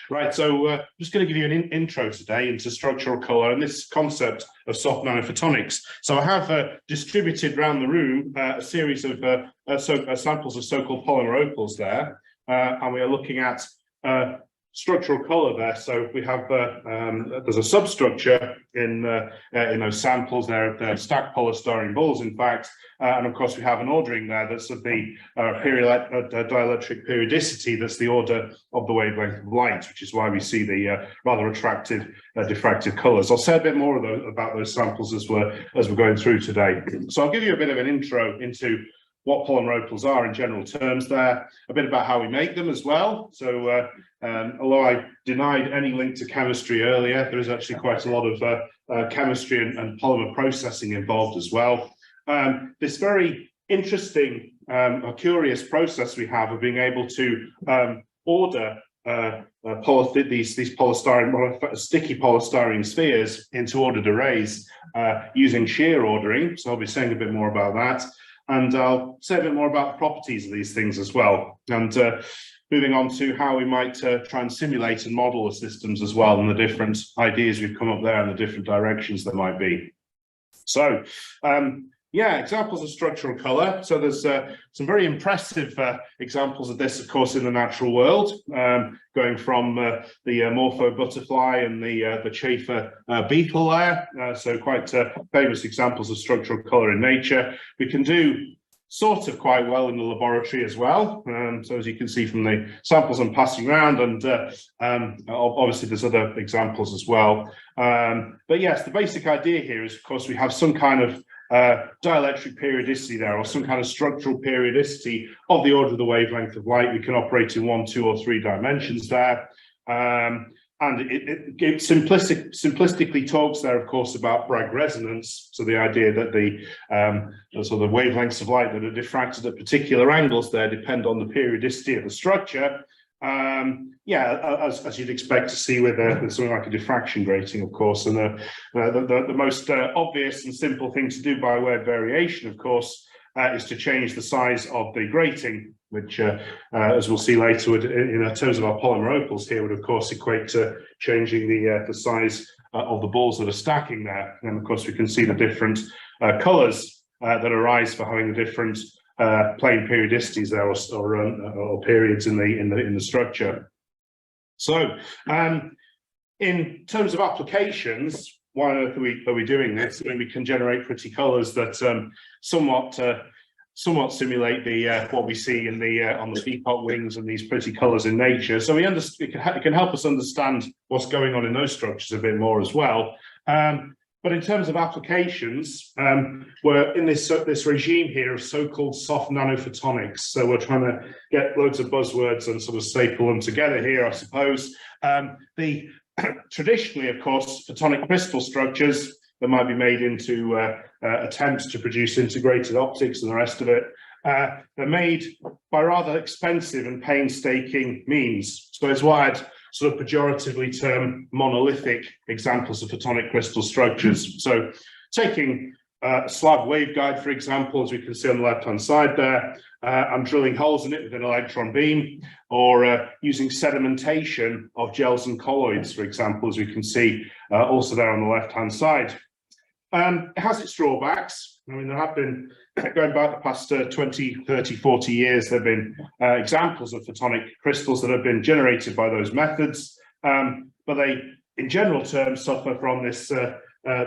Right, so I'm just going to give you an intro today into structural colour and this concept of soft nanophotonics. So I have distributed around the room a series of samples of so-called polymer opals there, and we are looking at structural colour there. So we have there's a substructure in those samples there. They're stacked polystyrene balls, in fact, and of course we have an ordering there that's of the dielectric periodicity that's the order of the wavelength of light, which is why we see the rather attractive diffractive colours. I'll say a bit more about those samples as we're going through today. So I'll give you a bit of an intro into what polymer opals are in general terms there, a bit about how we make them as well. So although I denied any link to chemistry earlier, there is actually quite a lot of chemistry and polymer processing involved as well. This very interesting or curious process we have of being able to order these polystyrene, sticky polystyrene spheres into ordered arrays using shear ordering. So I'll be saying a bit more about that. And I'll say a bit more about the properties of these things as well. And moving on to how we might try and simulate and model the systems as well, and the different ideas we've come up there and the different directions there might be. So, yeah, examples of structural colour. So there's some very impressive examples of this, of course, in the natural world, going from the morpho butterfly and the chafer beetle there. So quite famous examples of structural colour in nature. We can do sort of quite well in the laboratory as well. So as you can see from the samples I'm passing around, and obviously there's other examples as well. But yes, the basic idea here is, of course, we have some kind of dielectric periodicity there, or some kind of structural periodicity of the order of the wavelength of light. We can operate in 1, 2, or 3 dimensions there. And it simplistically talks there, of course, about Bragg resonance. So the idea that the sort of wavelengths of light that are diffracted at particular angles there depend on the periodicity of the structure. Yeah, as you'd expect to see with something like a diffraction grating, of course. And the most obvious and simple thing to do by way of variation, of course, is to change the size of the grating, which, as we'll see later, in terms of our polymer opals here, would of course equate to changing the size of the balls that are stacking there. And of course, we can see the different colours that arise for having the different plane periodicities there, or periods in the structure. So, in terms of applications, why on earth are we doing this? I mean, we can generate pretty colours that somewhat simulate the what we see in on the peacock wings and these pretty colours in nature. So it can help us understand what's going on in those structures a bit more as well. But in terms of applications, we're in this regime here of so-called soft nanophotonics. So we're trying to get loads of buzzwords and sort of staple them together here, I suppose. Traditionally, of course, photonic crystal structures that might be made into attempts to produce integrated optics and the rest of it, they're made by rather expensive and painstaking means. So it's what I'd sort of pejoratively term monolithic examples of photonic crystal structures. So taking a slab waveguide, for example, as we can see on the left-hand side there, I'm drilling holes in it with an electron beam, or using sedimentation of gels and colloids, for example, as we can see also there on the left-hand side. It has its drawbacks. I mean, there have been, going back the past 20, 30, 40 years, there have been examples of photonic crystals that have been generated by those methods, but they, in general terms, suffer from this, that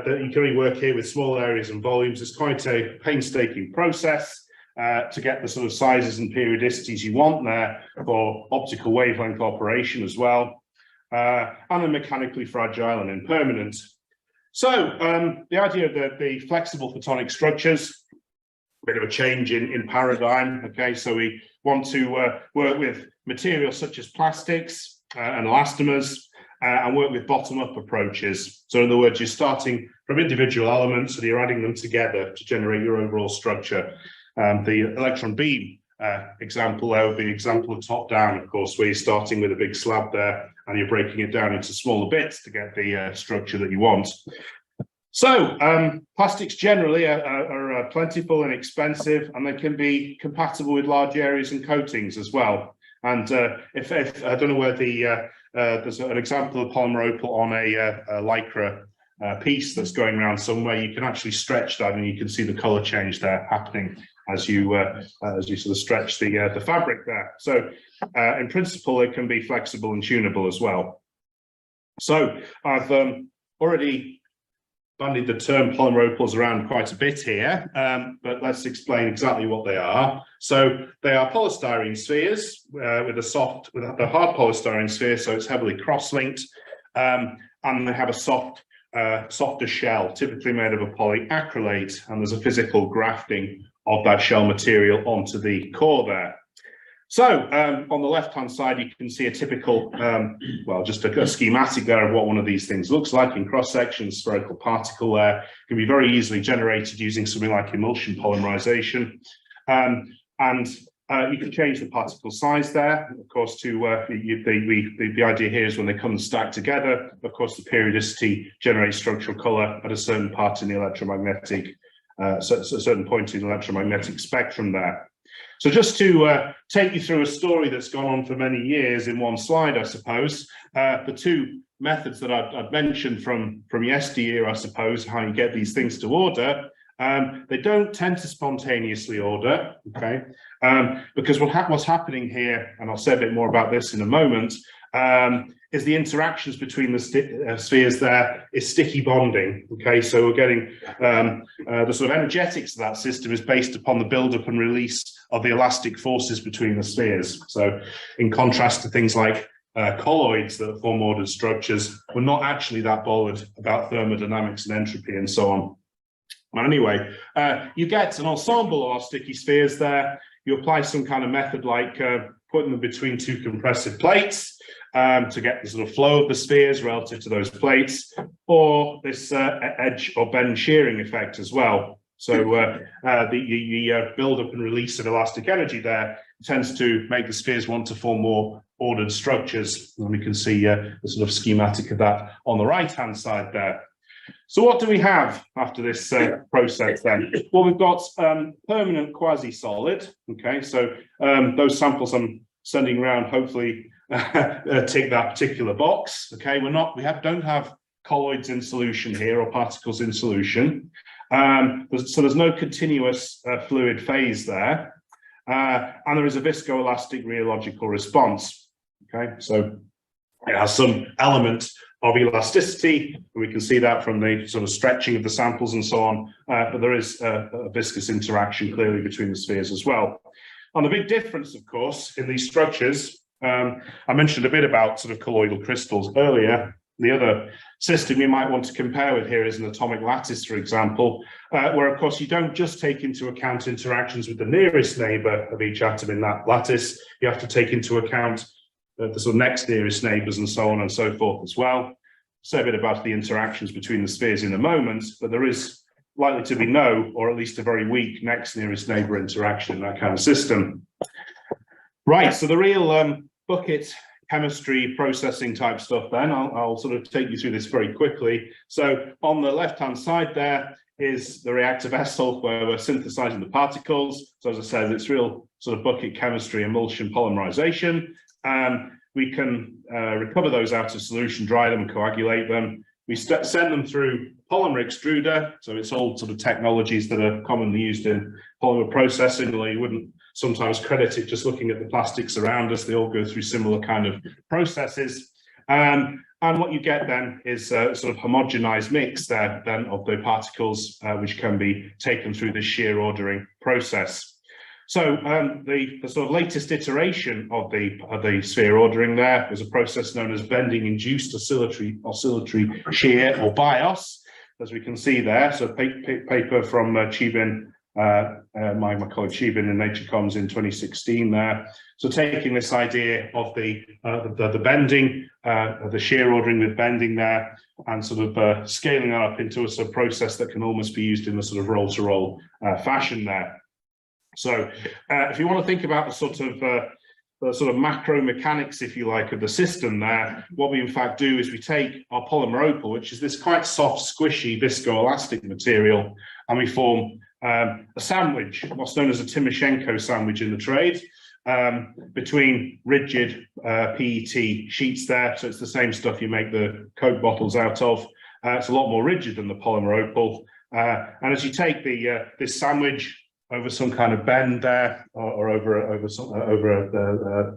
you can only work here with small areas and volumes. It's quite a painstaking process to get the sort of sizes and periodicities you want there for optical wavelength operation as well, and are mechanically fragile and impermanent. So the idea of the flexible photonic structures, a bit of a change in paradigm. Okay, so we want to work with materials such as plastics and elastomers, and work with bottom-up approaches. So in other words, you're starting from individual elements and you're adding them together to generate your overall structure. The electron beam example there would be an example of top-down, of course, where you're starting with a big slab there and you're breaking it down into smaller bits to get the structure that you want. So plastics generally are plentiful and expensive, and they can be compatible with large areas and coatings as well. And if I don't know where the there's an example of polymer opal on a lycra piece that's going around somewhere. You can actually stretch that, and you can see the color change there happening as you sort of stretch the fabric there. So in principle, it can be flexible and tunable as well. So I've already bandied the term polymer opals around quite a bit here, but let's explain exactly what they are. So they are polystyrene spheres with a hard polystyrene sphere, so it's heavily cross-linked, and they have a softer shell, typically made of a polyacrylate, and there's a physical grafting of that shell material onto the core there. So on the left-hand side, you can see a typical, well, just a schematic there of what one of these things looks like in cross-section. Spherical particle there can be very easily generated using something like emulsion polymerization. You can change the particle size there, of course, to the idea here is when they come and stack together, of course, the periodicity generates structural color at a certain part in the electromagnetic, a certain point in the electromagnetic spectrum there. So just to take you through a story that's gone on for many years in one slide, I suppose, the two methods that I've mentioned from yesteryear, I suppose, how you get these things to order, they don't tend to spontaneously order, okay? Because what's happening here, and I'll say a bit more about this in a moment, is the interactions between the spheres there is sticky bonding, okay? So we're getting the sort of energetics of that system is based upon the build-up and release of the elastic forces between the spheres. So in contrast to things like colloids that form ordered structures, we're not actually that bothered about thermodynamics and entropy and so on. Well, anyway, you get an ensemble of our sticky spheres there. You apply some kind of method like putting them between two compressive plates to get the sort of flow of the spheres relative to those plates, or this edge or bend shearing effect as well. So the build-up and release of elastic energy there tends to make the spheres want to form more ordered structures. And we can see the sort of schematic of that on the right-hand side there. So what do we have after this process then? Well, we've got permanent quasi-solid. Okay, so those samples I'm sending around hopefully tick that particular box. Okay, don't have colloids in solution here or particles in solution. So there's no continuous fluid phase there, and there is a viscoelastic rheological response. Okay, so it has some element of elasticity. We can see that from the sort of stretching of the samples and so on, but there is a viscous interaction clearly between the spheres as well. And the big difference, of course, in these structures, I mentioned a bit about sort of colloidal crystals earlier. The other system you might want to compare with here is an atomic lattice, for example, where, of course, you don't just take into account interactions with the nearest neighbor of each atom in that lattice. You have to take into account the sort of next nearest neighbors and so on and so forth as well. Say a bit about the interactions between the spheres in a moment, but there is likely to be no, or at least a very weak next nearest neighbor interaction in that kind of system. Right, so the real bucket chemistry processing type stuff then, I'll sort of take you through this very quickly. So on the left-hand side there is the reactor vessel where we're synthesizing the particles. So as I said, it's real sort of bucket chemistry, emulsion polymerization. We can recover those out of solution, dry them, coagulate them. We send them through polymer extruder. So it's all sort of technologies that are commonly used in polymer processing, although you wouldn't sometimes credit it just looking at the plastics around us. They all go through similar kind of processes. And what you get then is a sort of homogenized mix there then of the particles, which can be taken through the shear ordering process. So the sort of latest iteration of the sphere ordering there was a process known as bending induced oscillatory shear, or BIOS, as we can see there. So paper from Chibin, my colleague Chibin in Nature Comms in 2016 there. So taking this idea of the bending, the shear ordering with bending there, and sort of scaling that up into a sort of process that can almost be used in a sort of roll-to-roll fashion there. So if you want to think about the sort of macro mechanics, if you like, of the system there, what we in fact do is we take our polymer opal, which is this quite soft, squishy, viscoelastic material, and we form a sandwich, what's known as a Timoshenko sandwich in the trade. between rigid PET sheets there. So it's the same stuff you make the Coke bottles out of. It's a lot more rigid than the polymer opal. And as you take this sandwich over some kind of bend there, or over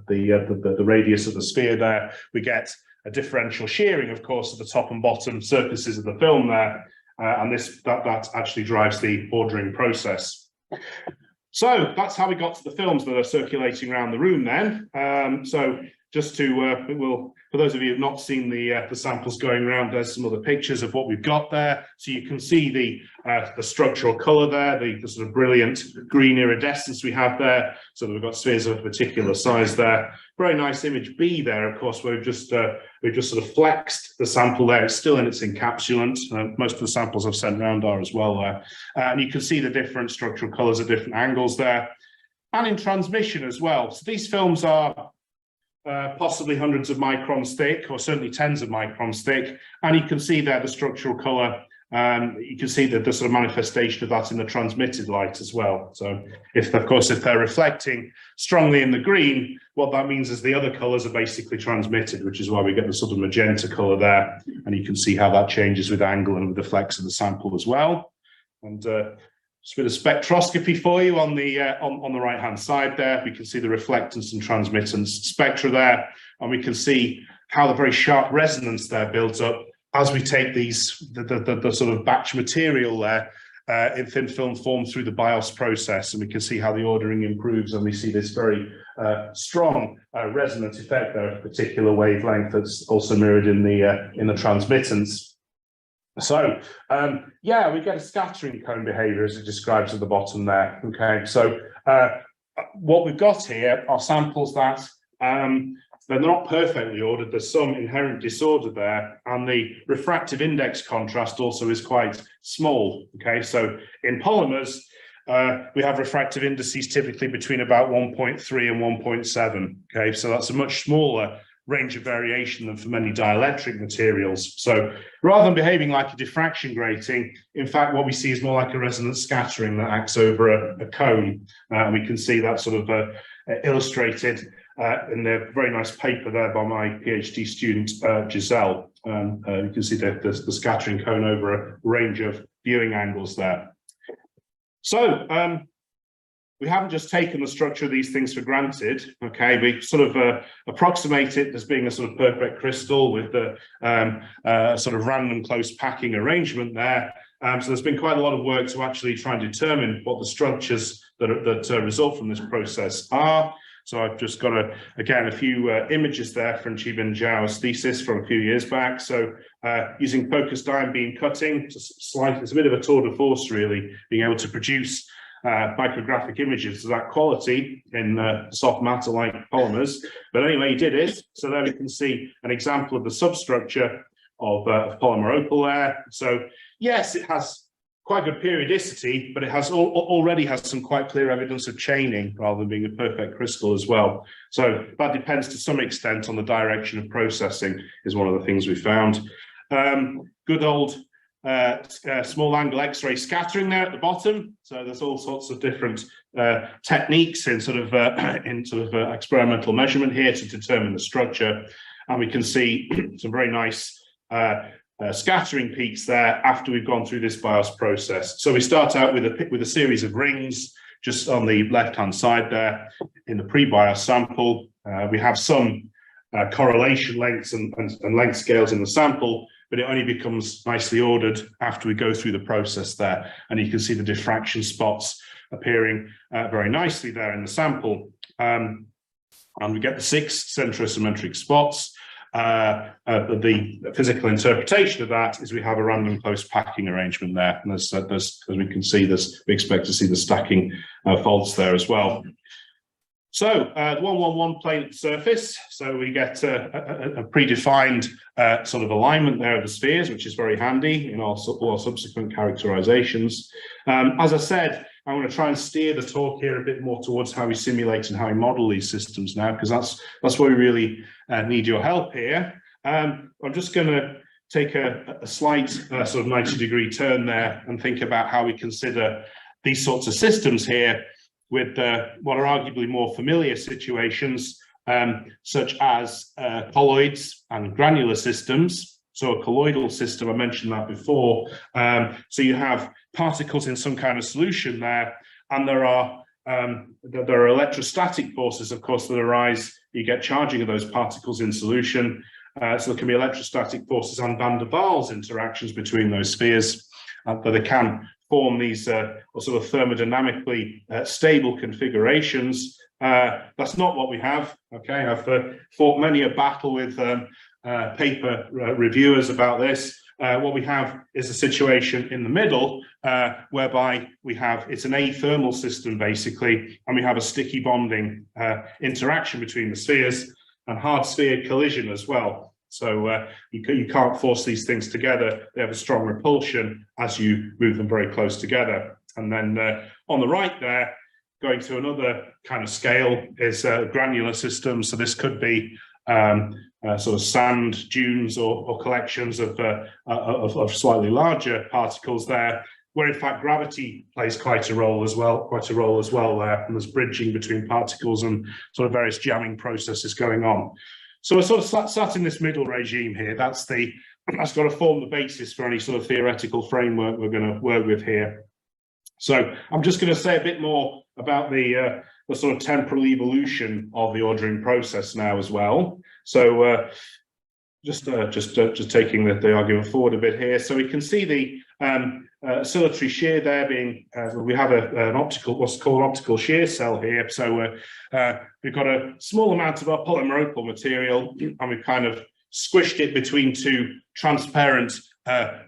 the radius of the sphere there, we get a differential shearing, of course, of the top and bottom surfaces of the film there, and that actually drives the ordering process. So that's how we got to the films that are circulating around the room then. So just to, for those of you who have not seen the samples going around, there's some other pictures of what we've got there. So you can see the structural colour there, the sort of brilliant green iridescence we have there. So we've got spheres of a particular size there. Very nice image B there, of course, where we've just sort of flexed the sample there. It's still in its encapsulant. Most of the samples I've sent around are as well there. And you can see the different structural colours at different angles there. And in transmission as well. So these films are possibly hundreds of microns thick, or certainly tens of microns thick, and you can see there the structural colour. You can see the sort of manifestation of that in the transmitted light as well. So if they're reflecting strongly in the green, what that means is the other colours are basically transmitted, which is why we get the sort of magenta colour there, and you can see how that changes with angle and with the flex of the sample as well. And just a bit of spectroscopy for you on the right hand side there. We can see the reflectance and transmittance spectra there, and we can see how the very sharp resonance there builds up as we take the sort of batch material there in thin film form through the BIOS process, and we can see how the ordering improves, and we see this very strong resonance effect there, a particular wavelength that's also mirrored in the transmittance. So, yeah, we get a scattering cone behaviour as it describes at the bottom there. Okay, so what we've got here are samples that they're not perfectly ordered. There's some inherent disorder there, and the refractive index contrast also is quite small. Okay, so in polymers, we have refractive indices typically between about 1.3 and 1.7. Okay, so that's a much smaller range of variation than for many dielectric materials. So rather than behaving like a diffraction grating, in fact, what we see is more like a resonance scattering that acts over a cone. And we can see that sort of illustrated in the very nice paper there by my PhD student, Giselle. You can see the scattering cone over a range of viewing angles there. So, we haven't just taken the structure of these things for granted. Okay, we sort of approximate it as being a sort of perfect crystal with the sort of random close packing arrangement there. So there's been quite a lot of work to actually try and determine what the structures that result from this process are. So I've just got again a few images there from Chibin Zhao's thesis from a few years back. So using focused ion beam cutting, it's a bit of a tour de force really, being able to produce micrographic images of that quality in soft matter-like polymers. But anyway, he did it. So there we can see an example of the substructure of polymer opal there. So yes, it has quite good periodicity, but it has already has some quite clear evidence of chaining rather than being a perfect crystal as well. So that depends to some extent on the direction of processing, is one of the things we found. Good old small angle X-ray scattering there at the bottom. So there's all sorts of different techniques in sort of experimental measurement here to determine the structure, and we can see some very nice scattering peaks there after we've gone through this BIOS process. So we start out with a series of rings just on the left-hand side there in the pre-BIOS sample. We have some correlation lengths and length scales in the sample, but it only becomes nicely ordered after we go through the process there. And you can see the diffraction spots appearing very nicely there in the sample. And we get the 6 centrosymmetric spots. The physical interpretation of that is we have a random close packing arrangement there. And as we can see, we expect to see the stacking faults there as well. So the 111 plane surface, so we get a predefined sort of alignment there of the spheres, which is very handy in all our subsequent characterizations. As I said, I'm going to try and steer the talk here a bit more towards how we simulate and how we model these systems now, because that's where we really need your help here. I'm just going to take a slight sort of 90-degree turn there and think about how we consider these sorts of systems here with what are arguably more familiar situations, such as colloids and granular systems. So a colloidal system, I mentioned that before. So you have particles in some kind of solution there, and there are electrostatic forces, of course, that arise. You get charging of those particles in solution. So there can be electrostatic forces and van der Waals interactions between those spheres, but they can form these sort of thermodynamically stable configurations. That's not what we have. Okay, I've fought many a battle with paper reviewers about this. What we have is a situation in the middle whereby it's an athermal system basically, and we have a sticky bonding interaction between the spheres and hard sphere collision as well. So you can't force these things together. They have a strong repulsion as you move them very close together. And then on the right there, going to another kind of scale is granular systems. So this could be sort of sand dunes or collections of slightly larger particles there, where in fact gravity plays quite a role as well there, and there's bridging between particles and sort of various jamming processes going on. So we're sort of sat in this middle regime here. That's got to form the basis for any sort of theoretical framework we're going to work with here. So I'm just going to say a bit more about the sort of temporal evolution of the ordering process now as well. So just taking the argument forward a bit here. So we can see the oscillatory shear there being, we have an optical, what's called optical shear cell here. So we've got a small amount of our polymer opal material, and we've kind of squished it between two transparent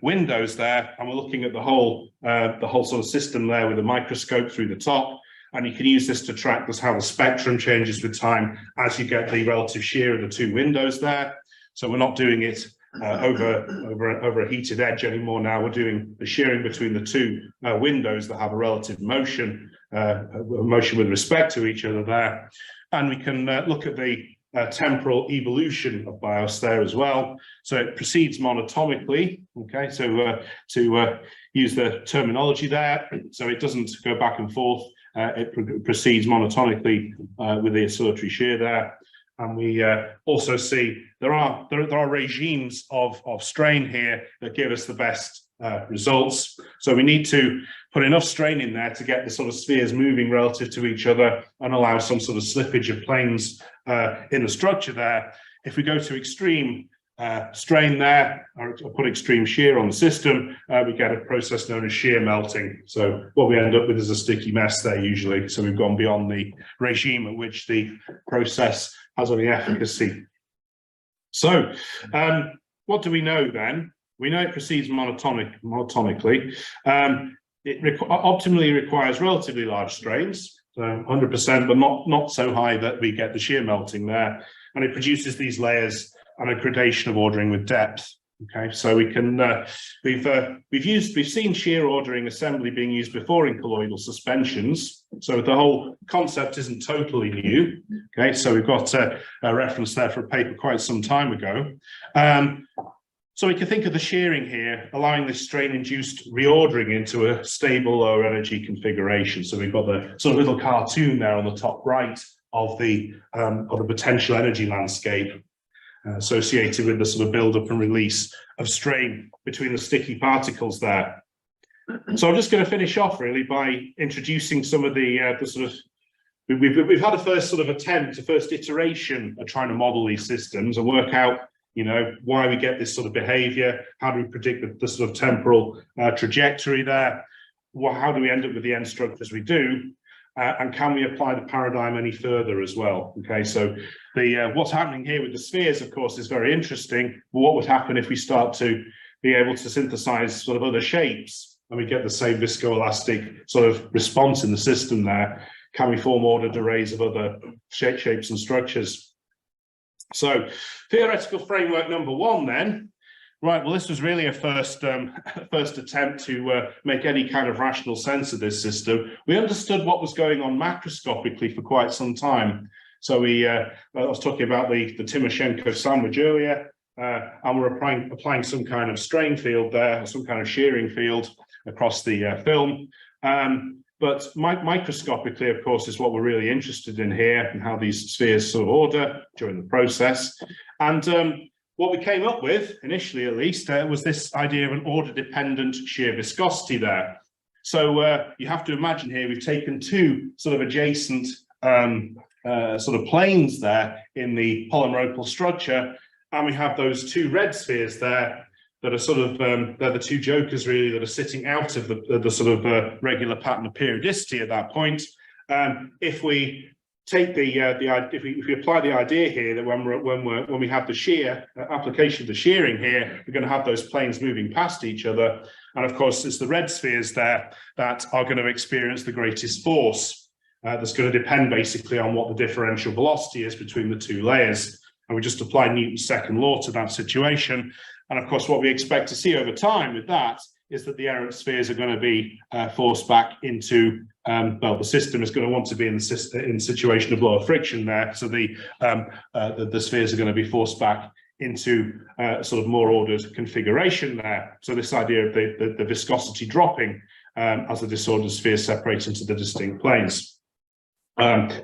windows there, and we're looking at the whole sort of system there with a microscope through the top. And you can use this to track how the spectrum changes with time as you get the relative shear of the two windows there. So we're not doing it over a heated edge anymore now. We're doing the shearing between the two windows that have a relative motion with respect to each other there. And we can look at the temporal evolution of BIOS there as well. So it proceeds monotonically, okay, so to use the terminology there, so it doesn't go back and forth, it proceeds monotonically with the oscillatory shear there. And we also see there are regimes of strain here that give us the best results. So we need to put enough strain in there to get the sort of spheres moving relative to each other and allow some sort of slippage of planes in the structure there. If we go to extreme strain there, or put extreme shear on the system, we get a process known as shear melting. So what we end up with is a sticky mess there usually. So we've gone beyond the regime at which the process has any efficacy. So what do we know then? We know it proceeds monotonically. It optimally requires relatively large strains, so 100%, but not so high that we get the shear melting there. And it produces these layers and a gradation of ordering with depth. Okay, so we can we've seen shear ordering assembly being used before in colloidal suspensions. So the whole concept isn't totally new. Okay, so we've got a reference there for a paper quite some time ago. So we can think of the shearing here, allowing this strain-induced reordering into a stable lower energy configuration. So we've got the sort of little cartoon there on the top right of the potential energy landscape associated with the sort of build-up and release of strain between the sticky particles there. So I'm just going to finish off really by introducing some of the sort of we've had a first sort of attempt, a first iteration of trying to model these systems and work out, you know, why we get this sort of behavior, how do we predict the sort of temporal trajectory there, how do we end up with the end structures we do, and can we apply the paradigm any further as well? Okay, so the what's happening here with the spheres, of course, is very interesting. But what would happen if we start to be able to synthesize sort of other shapes and we get the same viscoelastic sort of response in the system there? Can we form ordered arrays of other shapes and structures? So theoretical framework number one then. Right, well, this was really a first attempt to make any kind of rational sense of this system. We understood what was going on macroscopically for quite some time. So I was talking about the Timoshenko sandwich earlier, and we're applying some kind of strain field there, or some kind of shearing field across the film. But microscopically, of course, is what we're really interested in here, and how these spheres sort of order during the process. And what we came up with, initially at least, was this idea of an order-dependent shear viscosity there. So you have to imagine here, we've taken two sort of adjacent sort of planes there in the polymer opal structure, and we have those two red spheres there that are sort of, they're the two jokers really that are sitting out of the sort of regular pattern of periodicity at that point. If we take if we apply the idea here that when we have the shear application of the shearing here, we're going to have those planes moving past each other, and of course it's the red spheres there that are going to experience the greatest force. That's going to depend basically on what the differential velocity is between the two layers, and we just apply Newton's second law to that situation. And of course, what we expect to see over time with that is that the errant spheres are going to be forced back into, well, the system is going to want to be in the situation of lower friction there. So the spheres are going to be forced back into sort of more ordered configuration there. So this idea of the viscosity dropping as the disordered spheres separate into the distinct planes. And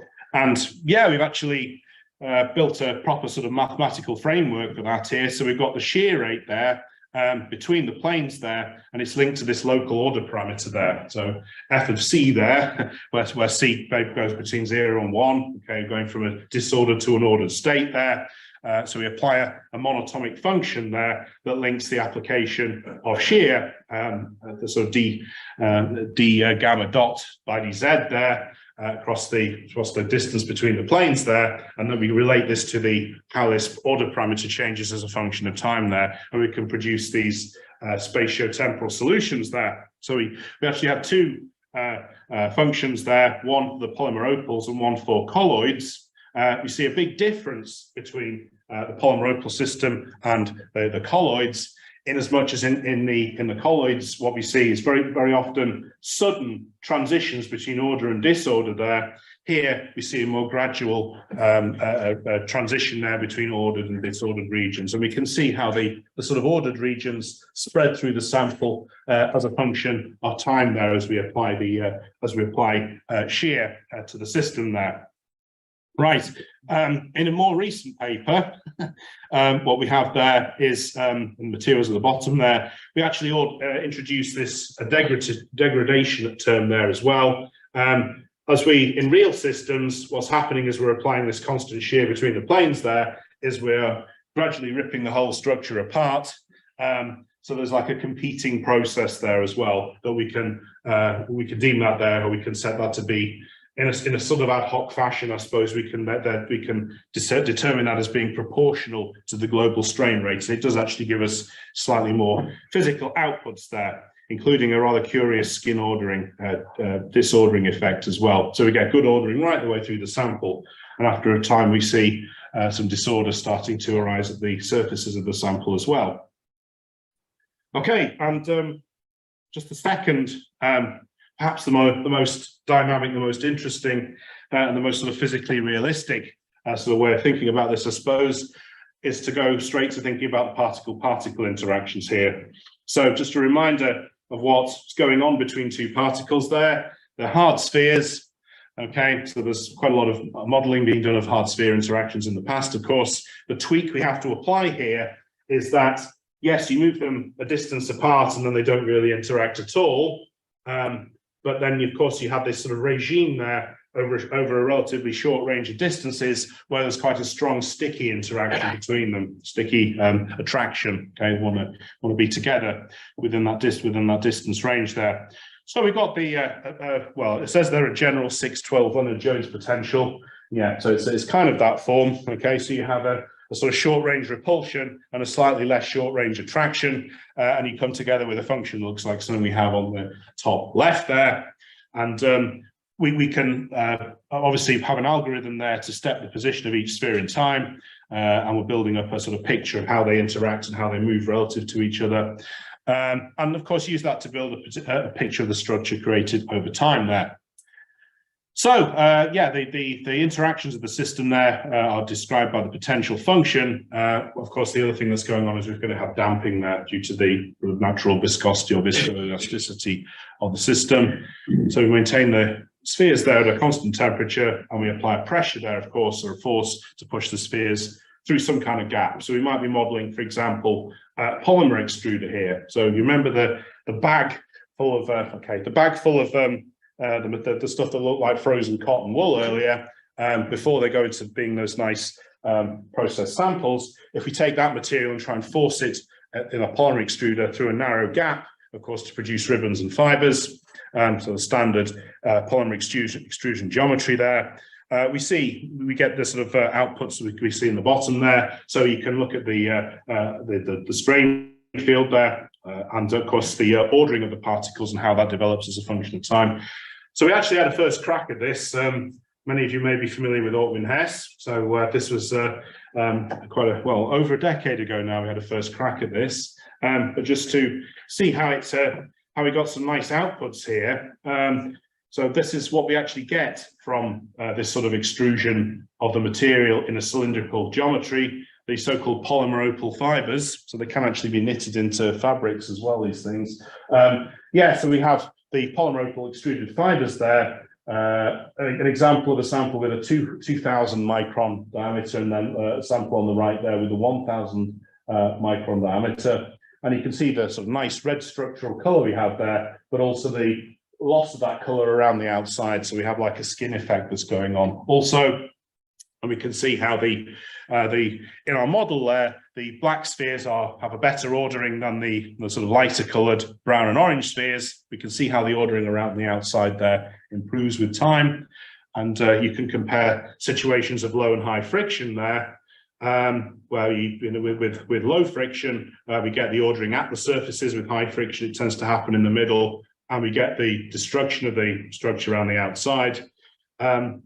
yeah, we've actually built a proper sort of mathematical framework for that here. So we've got the shear rate there between the planes there, and it's linked to this local order parameter there. So f of c there, where c goes between 0 and 1, okay, going from a disordered to an ordered state there. So we apply a monotonic function there that links the application of shear, the sort of d gamma dot by dz there, across the distance between the planes there, and then we relate this to how this order parameter changes as a function of time there, and we can produce these spatiotemporal solutions there. So we actually have two functions there, one for the polymer opals and one for colloids. We see a big difference between the polymer opal system and the colloids, in as much as in the colloids, what we see is very often sudden transitions between order and disorder there. Here we see a more gradual transition there between ordered and disordered regions, and we can see how the sort of ordered regions spread through the sample as a function of time there as we apply shear to the system there. Right, in a more recent paper, what we have there is, in the materials at the bottom there, we actually introduced this degradation term there as well. As in real systems, what's happening is we're applying this constant shear between the planes there, is we're gradually ripping the whole structure apart. So there's like a competing process there as well, that we can deem that there, or we can set that to be in a sort of ad hoc fashion. I suppose we can determine that as being proportional to the global strain rate. So it does actually give us slightly more physical outputs there, including a rather curious skin ordering, disordering effect as well. So we get good ordering right the way through the sample, and after a time we see some disorder starting to arise at the surfaces of the sample as well. Okay, and just a second, perhaps the most dynamic, the most interesting, and the most sort of physically realistic sort of way of thinking about this, I suppose, is to go straight to thinking about the particle-particle interactions here. So just a reminder of what's going on between two particles there. They're hard spheres, okay? So there's quite a lot of modeling being done of hard sphere interactions in the past. Of course, the tweak we have to apply here is that, yes, you move them a distance apart and then they don't really interact at all. But then, of course, you have this sort of regime there over a relatively short range of distances where there's quite a strong sticky interaction between them, sticky attraction. Okay, want to be together within that distance range there. So we've got the well, it says there a general 6-12 Jones potential. Yeah, so it's kind of that form. Okay, so you have a sort of short range repulsion and a slightly less short range attraction, and you come together with a function that looks like something we have on the top left there. And we can obviously have an algorithm there to step the position of each sphere in time, and we're building up a sort of picture of how they interact and how they move relative to each other. And of course use that to build a picture of the structure created over time there. Yeah, the interactions of the system there are described by the potential function. Of course, the other thing that's going on is we're going to have damping there due to the natural viscosity or viscoelasticity of the system. So we maintain the spheres there at a constant temperature, and we apply a pressure there, of course, or a force to push the spheres through some kind of gap. So we might be modeling, for example, a polymer extruder here. So you remember the bag full of the stuff that looked like frozen cotton wool earlier, before they go into being those nice processed samples. If we take that material and try and force it in a polymer extruder through a narrow gap, of course, to produce ribbons and fibers, so the standard polymer extrusion geometry there, we get the sort of outputs we see in the bottom there. So you can look at the strain field there, and of course the ordering of the particles and how that develops as a function of time. So we actually had a first crack at this. Many of you may be familiar with Ortwin Hess. So this was over a decade ago now. We had a first crack at this, but just to see how we got some nice outputs here. So this is what we actually get from this sort of extrusion of the material in a cylindrical geometry, the so-called polymer opal fibers. So they can actually be knitted into fabrics as well, these things. So we have the polymer opal extruded fibers there. An example of a sample with a 2000 micron diameter, and then a sample on the right there with a 1000 micron diameter. And you can see the sort of nice red structural color we have there, but also the loss of that color around the outside. So we have like a skin effect that's going on also. And we can see how in our model there, the black spheres have a better ordering than the sort of lighter colored brown and orange spheres. We can see how the ordering around the outside there improves with time. And you can compare situations of low and high friction there, where with low friction, we get the ordering at the surfaces. With high friction, it tends to happen in the middle, and we get the destruction of the structure around the outside. And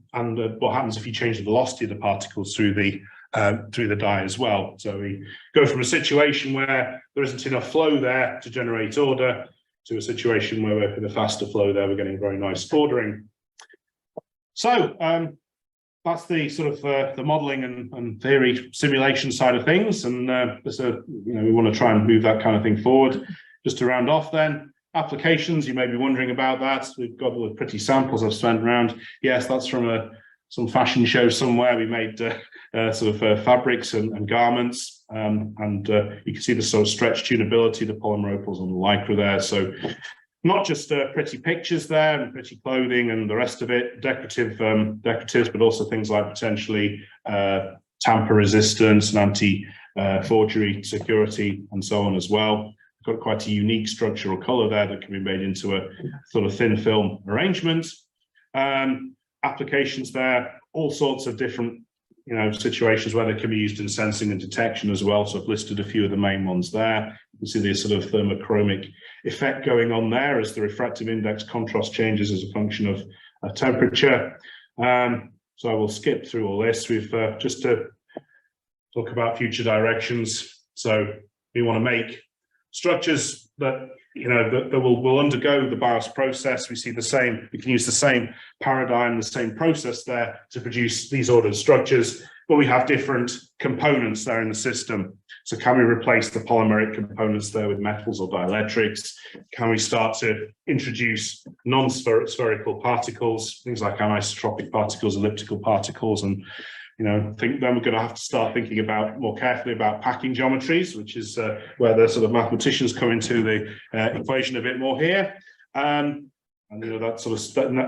what happens if you change the velocity of the particles through the die as well. So we go from a situation where there isn't enough flow there to generate order to a situation where we're in a faster flow there, we're getting very nice ordering. So that's the sort of the modeling and theory simulation side of things. And we want to try and move that kind of thing forward. Just to round off then, applications, you may be wondering about that. We've got all the pretty samples I've sent around. Yes, that's from some fashion show somewhere. We made fabrics and garments, and you can see the sort of stretch tunability, the polymer opals and the lycra there. So not just pretty pictures there and pretty clothing and the rest of it, decoratives, but also things like potentially tamper resistance and anti-forgery security and so on as well. Got quite a unique structural color there that can be made into a sort of thin film arrangement. Applications there, all sorts of different situations where they can be used in sensing and detection as well. So I've listed a few of the main ones there. You can see the sort of thermochromic effect going on there as the refractive index contrast changes as a function of temperature. So I will skip through all this. We've just to talk about future directions. So we want to make structures that that will undergo the BIOS process. We can use the same paradigm, the same process there to produce these ordered structures, but we have different components there in the system. So can we replace the polymeric components there with metals or dielectrics? Can we start to introduce non-spherical particles, things like anisotropic particles, elliptical particles, and then we're going to have to start thinking more carefully about packing geometries, which is where the sort of mathematicians come into the equation a bit more here. And that sort of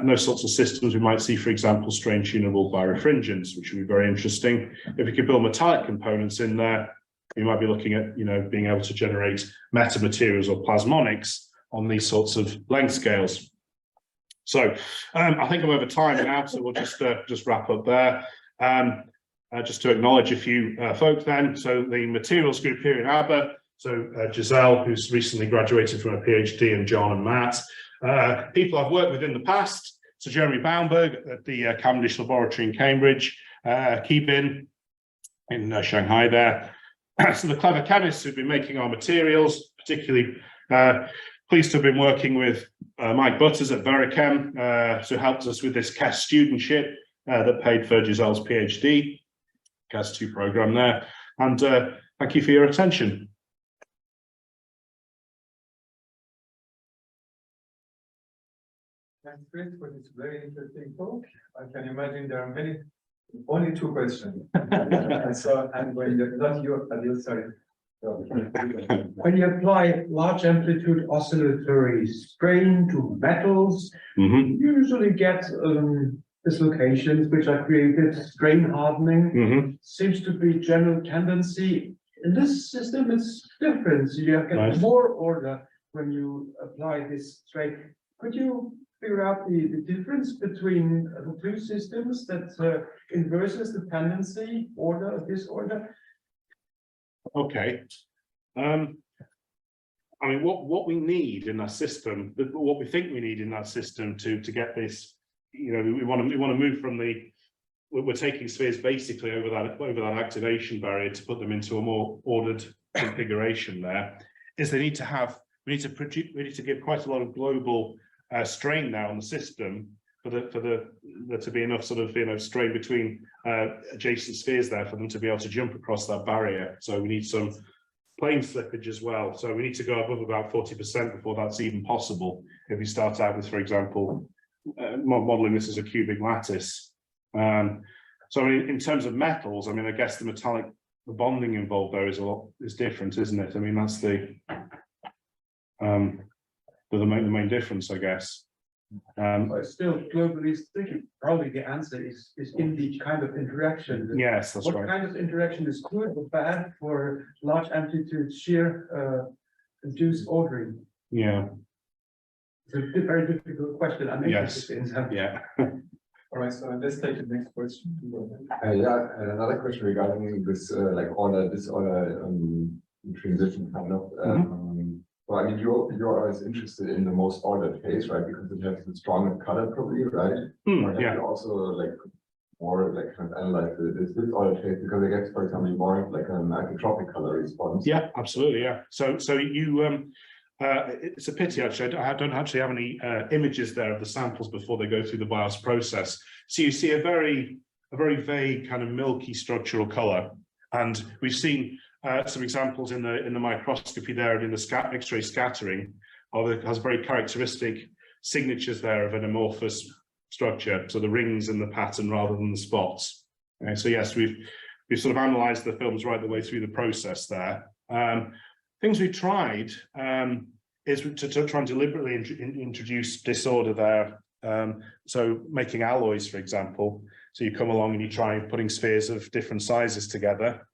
those sorts of systems we might see, for example, strain tunable birefringence, which would be very interesting. If we could build metallic components in there, we might be looking at being able to generate metamaterials or plasmonics on these sorts of length scales. So I think I'm over time now, so we'll just wrap up there. Just to acknowledge a few folks then. So the materials group here in Aber, so Giselle, who's recently graduated from a PhD, and John and Matt. People I've worked with in the past, so Jeremy Baumberg at the Cavendish Laboratory in Cambridge, Keibin in Shanghai there. So the clever chemists who've been making our materials, particularly pleased to have been working with Mike Butters at Verichem, who helped us with this CAS studentship that paid for Giselle's PhD, CAS 2 program there. And thank you for your attention. Thanks, Chris, for this very interesting talk. I can imagine there are only 2 questions. So I'm going to, not you, Adil, sorry. When you apply large amplitude oscillatory strain to metals, you usually get dislocations which are created, strain hardening. Seems to be general tendency. In this system, it's different. So you get more order when you apply this strain. Could you figure out the difference between the 2 systems that inverses the tendency, order or disorder? Okay. I mean, what we need in that system, what we think we need in that system to get this, you know, we want to move from we're taking spheres basically over that activation barrier to put them into a more ordered configuration. There is we need to give quite a lot of global strain now on the system for there to be enough sort of strain between adjacent spheres there for them to be able to jump across that barrier. So we need some plane slippage as well. So we need to go above about 40% before that's even possible. If we start out with, for example, modeling this as a cubic lattice. So in terms of metals, I mean, I guess the bonding involved there is different, isn't it? I mean, that's the main difference, I guess. But still, globally speaking, probably the answer is in the kind of interaction. Yes, that's right. What kind of interaction is good or bad for large amplitude shear induced ordering? Yeah. It's a very difficult question. I'm interested in that. Yeah. All right, so let's take the next question. Yeah, and another question regarding this like order disorder transition kind of. Well, I mean, you're always interested in the most ordered phase, right? Because it has the strongest color, probably, right? Or have you also like more like kind of analyze this ordered phase because it gets, for example, more like an isotropic color response? Yeah, absolutely. Yeah. So you it's a pity actually. I don't actually have any images there of the samples before they go through the BIOS process. So you see a very vague kind of milky structural color, and we've seen some examples in the microscopy there and in the X-ray scattering has very characteristic signatures there of an amorphous structure. So the rings and the pattern rather than the spots. Okay, so yes, we've sort of analysed the films right the way through the process there. Things we've tried is to try and deliberately introduce disorder there. So making alloys, for example. So you come along and you try putting spheres of different sizes together.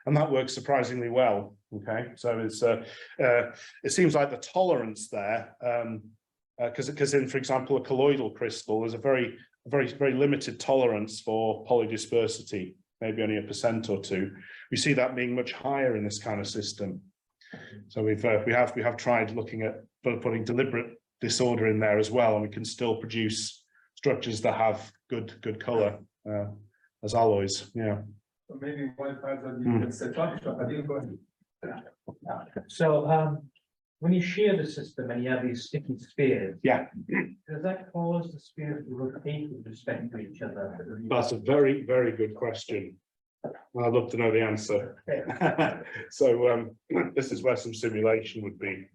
And that works surprisingly well. Okay, so it's it seems like the tolerance there, because in, for example, a colloidal crystal, there's a very limited tolerance for polydispersity, maybe only 1% or 2%. We see that being much higher in this kind of system. So we have tried looking at putting deliberate disorder in there as well, and we can still produce structures that have good color as alloys. Yeah. So maybe one part that you can set up. So when you shear the system and you have these sticky spheres, does that cause the spheres to rotate with respect to each other? That's a very good question. I'd love to know the answer. So this is where some simulation would be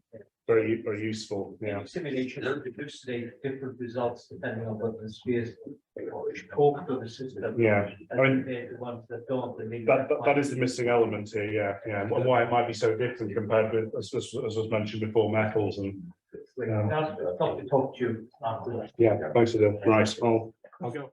very useful. Yeah. Simulation would elucidate different results depending on what the spheres talk to the system. Yeah, I mean, the ones that don't. That is the missing element here. Yeah. And why it might be so different compared with, as was mentioned before, metals and. That's to talk to you after that. Yeah, thanks for the right. I'll go.